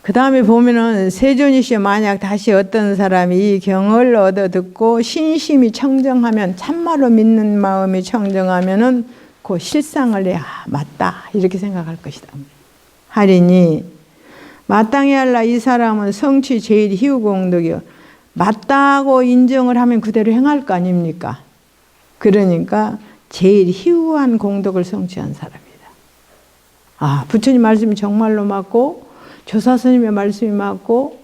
Speaker 1: 그 다음에 보면은 세존이시 만약 다시 어떤 사람이 이 경을 얻어 듣고 신심이 청정하면, 참말로 믿는 마음이 청정하면은 그 실상을 내야 맞다 이렇게 생각할 것이다 하리니, 마땅히 할라 이 사람은 성취 제일 희우공덕이요, 맞다고 인정을 하면 그대로 행할 거 아닙니까? 그러니까 제일 희우한 공덕을 성취한 사람이다. 아, 부처님 말씀이 정말로 맞고 조사 스님의 말씀이 맞고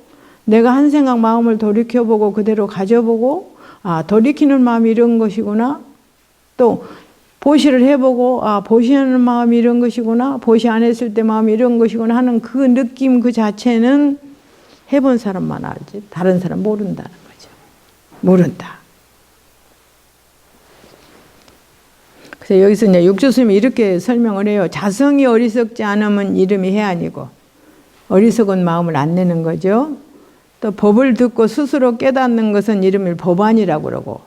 Speaker 1: 내가 한 생각 마음을 돌이켜보고 그대로 가져보고, 아, 돌이키는 마음이 이런 것이구나, 또 보시를 해보고 아, 보시하는 마음이 이런 것이구나, 보시 안 했을 때 마음이 이런 것이구나 하는 그 느낌 그 자체는 해본 사람만 알지 다른 사람 모른다는 거죠. 모른다. 그래서 여기서 이제 육조스님이 이렇게 설명을 해요. 자성이 어리석지 않으면 이름이 해안이고, 어리석은 마음을 안 내는 거죠. 또 법을 듣고 스스로 깨닫는 것은 이름을 법안이라고 그러고,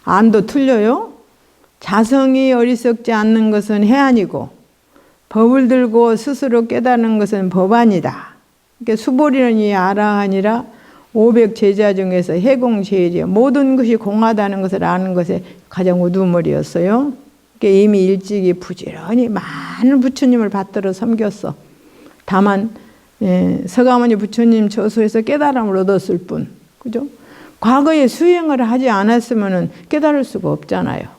Speaker 1: 안도 틀려요. 자성이 어리석지 않는 것은 해안이고, 법을 들고 스스로 깨닫는 것은 법안이다. 그러니까 수보리는 이 아라하니라 500제자 중에서 해공제일이요, 모든 것이 공하다는 것을 아는 것에 가장 우두머리였어요. 그러니까 이미 일찍이 부지런히 많은 부처님을 받들어 섬겼어. 다만 서가모니 부처님 저수에서 깨달음을 얻었을 뿐, 그죠? 과거에 수행을 하지 않았으면 깨달을 수가 없잖아요.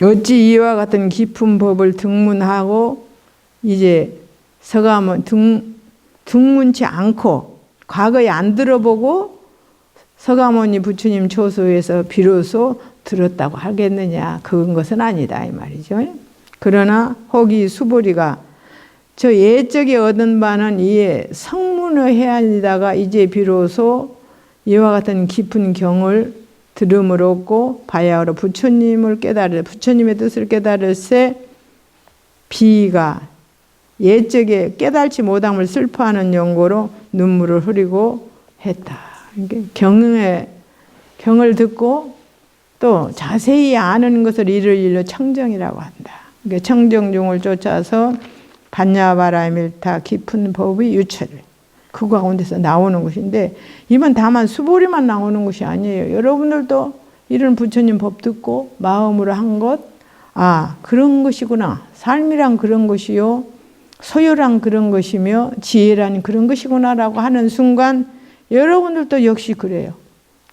Speaker 1: 어찌 이와 같은 깊은 법을 등문하고 이제 서가모니 등문치 않고 과거에 안 들어보고 서가모니 부처님 초소에서 비로소 들었다고 하겠느냐, 그런 것은 아니다 이 말이죠. 그러나 혹이 수보리가 저 예적에 얻은 바는 이에 성문의 해안이다가 이제 비로소 이와 같은 깊은 경을 들음을 얻고 바야흐로 부처님을 깨달을, 부처님의 뜻을 깨달을세 비가 예적에 깨달지 못함을 슬퍼하는 용고로 눈물을 흘리고 했다. 경을 듣고 또 자세히 아는 것을 이를 일러 청정이라고 한다. 청정중을 쫓아서 반야바라밀타 깊은 법의 유철을 그 가운데서 나오는 것인데, 이건 다만 수보리만 나오는 것이 아니에요. 여러분들도 이런 부처님 법 듣고 마음으로 한 것, 아, 그런 것이구나, 삶이란 그런 것이요, 소유란 그런 것이며 지혜란 그런 것이구나라고 하는 순간 여러분들도 역시 그래요.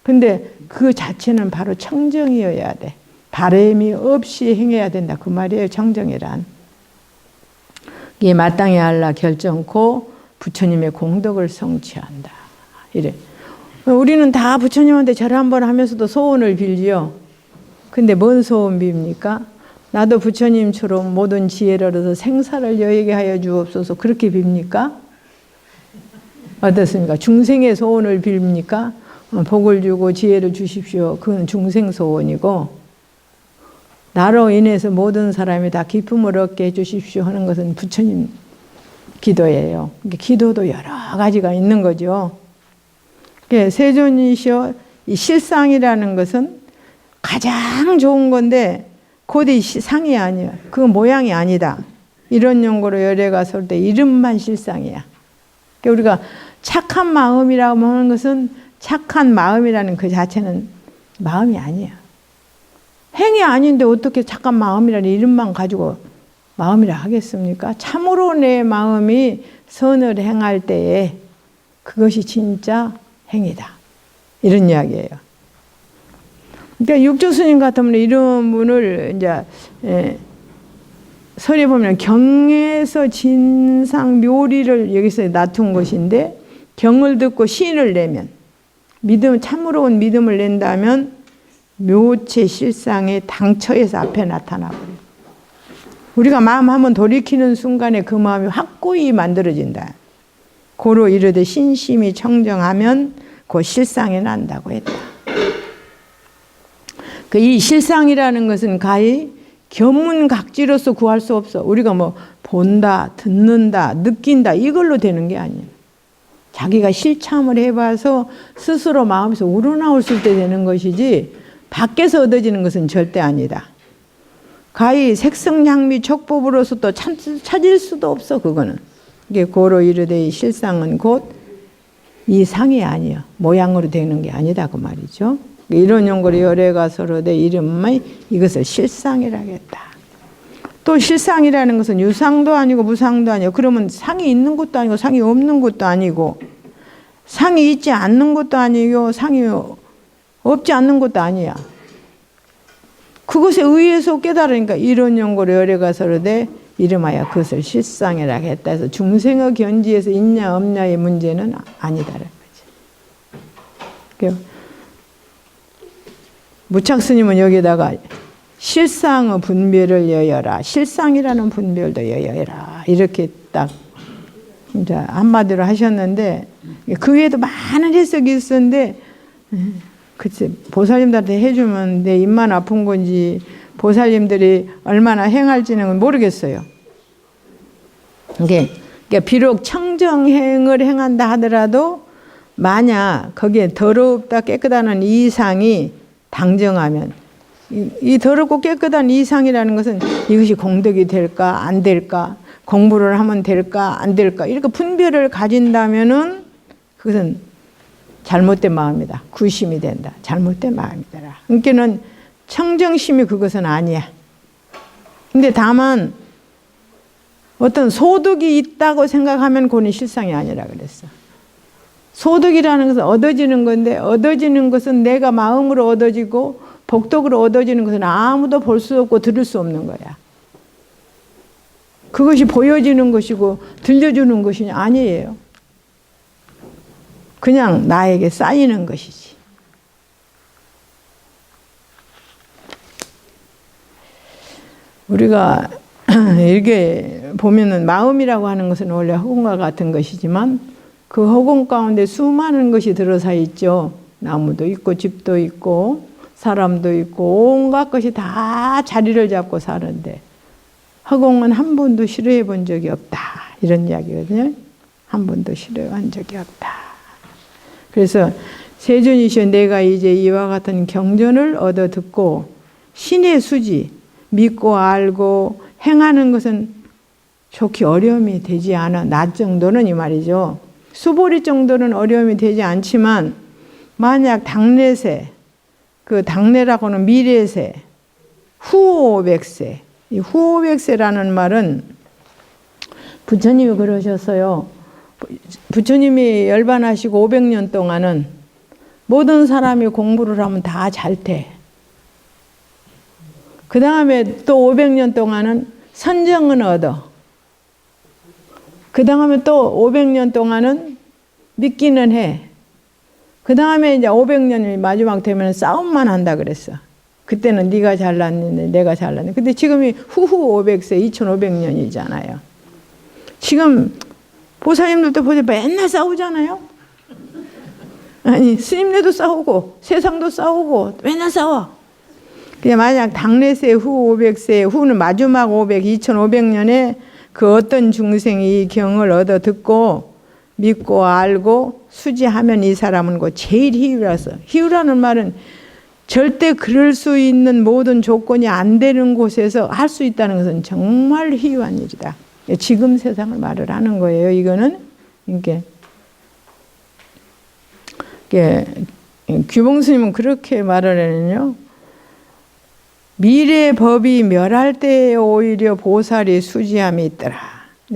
Speaker 1: 근데 그 자체는 바로 청정이어야 돼. 바람이 없이 행해야 된다 그 말이에요. 청정이란 이게 마땅히 알라 결정코 부처님의 공덕을 성취한다 이래. 우리는 다 부처님한테 절 한번 하면서도 소원을 빌지요. 근데 뭔 소원 빕니까? 나도 부처님처럼 모든 지혜를 얻어서 생사를 여의게 하여 주옵소서, 그렇게 빕니까? 어떻습니까? 중생의 소원을 빕니까? 복을 주고 지혜를 주십시오, 그건 중생 소원이고, 나로 인해서 모든 사람이 다 기쁨을 얻게 해주십시오 하는 것은 부처님 기도예요. 기도도 여러 가지가 있는 거죠. 세존이시여, 이 실상이라는 것은 가장 좋은 건데 곧 이 상이 아니야. 그 모양이 아니다. 이런 용어로 열에 갔을 때 이름만 실상이야. 우리가 착한 마음이라고 하는 것은, 착한 마음이라는 그 자체는 마음이 아니야. 행이 아닌데 어떻게 착한 마음이라는 이름만 가지고 마음이라 하겠습니까? 참으로 내 마음이 선을 행할 때에 그것이 진짜 행이다, 이런 이야기예요. 그러니까 육조스님 같으면 이런 분을 이제 설에 보면 경에서 진상 묘리를 여기서 놔둔 것인데, 경을 듣고 신을 내면, 믿음, 참으로운 믿음을 낸다면 묘체 실상의 당처에서 앞에 나타나버려요. 우리가 마음 한번 돌이키는 순간에 그 마음이 확고히 만들어진다. 고로 이르되 신심이 청정하면 그 실상에 난다고 했다. 이 실상이라는 것은 가히 견문각지로서 구할 수 없어. 우리가 뭐 본다, 듣는다, 느낀다 이걸로 되는 게 아니에요. 자기가 실참을 해봐서 스스로 마음에서 우러나올 때 되는 것이지 밖에서 얻어지는 것은 절대 아니다. 가히 색성향미 촉법으로서 또 찾을 수도 없어. 그거는 이게 고로 이르되 실상은 곧 이 상이 아니야. 모양으로 되는 게 아니다 그 말이죠. 이런 용거로 열애가 서로 내 이름의 이것을 실상이라겠다. 또 실상이라는 것은 유상도 아니고 무상도 아니고, 그러면 상이 있는 것도 아니고 상이 없는 것도 아니고, 상이 있지 않는 것도 아니고 상이 없지 않는 것도 아니야. 그것에 의해서 깨달으니까 이런 용거로 열애가 서로 돼 이름하여 그것을 실상이라 했다 해서 중생의 견지에서 있냐 없냐의 문제는 아니다라는 거죠. 무착스님은 여기다가 실상의 분별을 여여라, 실상이라는 분별도 여여라, 이렇게 딱 이제 한마디로 하셨는데, 그 외에도 많은 해석이 있었는데 그치, 보살님들한테 해주면 내 입만 아픈 건지 보살님들이 얼마나 행할지는 모르겠어요. 그러니까 비록 청정행을 행한다 하더라도 만약 거기에 더럽다 깨끗하는 이상이 당정하면, 이 더럽고 깨끗한 이상이라는 것은 이것이 공덕이 될까 안 될까, 공부를 하면 될까 안 될까, 이렇게 분별을 가진다면은 그것은 잘못된 마음이다. 구심이 된다. 잘못된 마음이더라. 그러니까는 청정심이 그것은 아니야. 근데 다만 어떤 소득이 있다고 생각하면 그건 실상이 아니라 그랬어. 소득이라는 것은 얻어지는 건데, 얻어지는 것은 내가 마음으로 얻어지고 복덕으로 얻어지는 것은 아무도 볼 수 없고 들을 수 없는 거야. 그것이 보여지는 것이고 들려주는 것이 아니에요. 그냥 나에게 쌓이는 것이지. 우리가 이렇게 보면은 마음이라고 하는 것은 원래 허공과 같은 것이지만 그 허공 가운데 수많은 것이 들어서 있죠. 나무도 있고 집도 있고 사람도 있고 온갖 것이 다 자리를 잡고 사는데 허공은 한 번도 싫어해 본 적이 없다, 이런 이야기거든요. 한 번도 싫어한 적이 없다. 그래서 세존이시여 내가 이제 이와 같은 경전을 얻어 듣고 신의 수지 믿고 알고 행하는 것은 좋게 어려움이 되지 않아. 나 정도는 이 말이죠. 수보리 정도는 어려움이 되지 않지만 만약 당래세, 그 당래라고는 미래세, 후오백세, 이 후오백세라는 말은 부처님이 그러셨어요. 부처님이 열반하시고 500년 동안은 모든 사람이 공부를 하면 다 잘 돼. 그 다음에 또 500년 동안은 선정은 얻어. 그 다음에 또 500년 동안은 믿기는 해. 그 다음에 이제 500년이 마지막 되면 싸움만 한다 그랬어. 그때는 네가 잘났는데 내가 잘났는데. 근데 지금이 후후 500세 2500년이잖아요. 지금 보살님들도 보세요. 맨날 싸우잖아요. 아니 스님네도 싸우고 세상도 싸우고 맨날 싸워. 그냥 만약 당래세 후 500세 후는 마지막 2500년에 그 어떤 중생이 이 경을 얻어 듣고 믿고 알고 수지하면 이 사람은 그 제일 희유라서, 희유라는 말은 절대 그럴 수 있는 모든 조건이 안 되는 곳에서 할 수 있다는 것은 정말 희유한 일이다. 지금 세상을 말을 하는 거예요. 이거는 이게 규봉스님은 그렇게 말을 하는요. 미래 법이 멸할 때에 오히려 보살이 수지함이 있더라.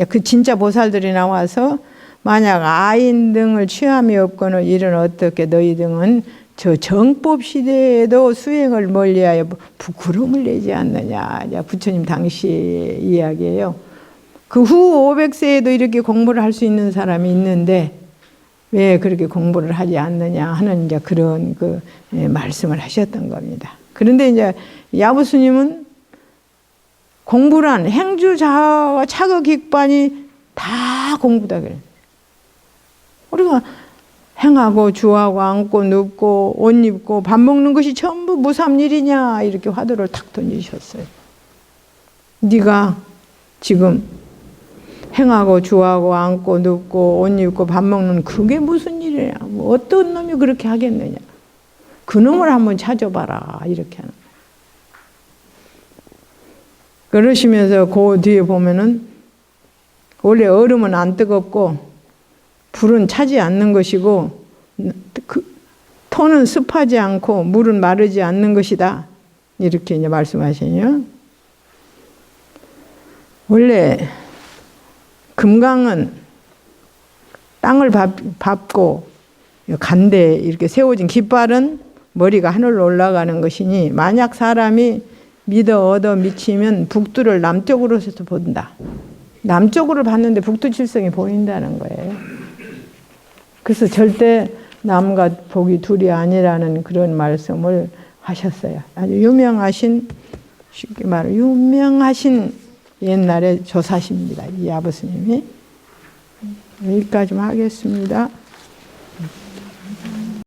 Speaker 1: 그 진짜 보살들이 나와서 만약 아인 등을 취함이 없거늘 이런 어떻게 너희 등은 저 정법 시대에도 수행을 멀리하여 부끄러움을 내지 않느냐. 부처님 당시 이야기예요. 그 후 500세에도 이렇게 공부를 할 수 있는 사람이 있는데 왜 그렇게 공부를 하지 않느냐 하는 이제 그런 그 말씀을 하셨던 겁니다. 그런데 이제 야부스님은 공부란 행주자와 차거객반이 다 공부다 그래요. 우리가 행하고 주하고 앉고 눕고 옷 입고 밥 먹는 것이 전부 무삼일이냐 이렇게 화두를 탁 던지셨어요. 네가 지금 행하고 주하고 앉고 눕고 옷 입고 밥 먹는 그게 무슨 일이냐. 뭐 어떤 놈이 그렇게 하겠느냐. 그 놈을 한번 찾아봐라. 이렇게 하는 거예요. 그러시면서 그 뒤에 보면은 원래 얼음은 안 뜨겁고 불은 차지 않는 것이고 토는 습하지 않고 물은 마르지 않는 것이다. 이렇게 이제 말씀하시네요. 원래 금강은 땅을 밟고 간대에 이렇게 세워진 깃발은 머리가 하늘로 올라가는 것이니 만약 사람이 믿어 얻어 미치면 북두를 남쪽으로서 본다. 남쪽으로 봤는데 북두 칠성이 보인다는 거예요. 그래서 절대 남과 북이 둘이 아니라는 그런 말씀을 하셨어요. 아주 유명하신, 쉽게 말해 유명하신 옛날의 조사십니다. 이 아버스님이. 여기까지만 하겠습니다.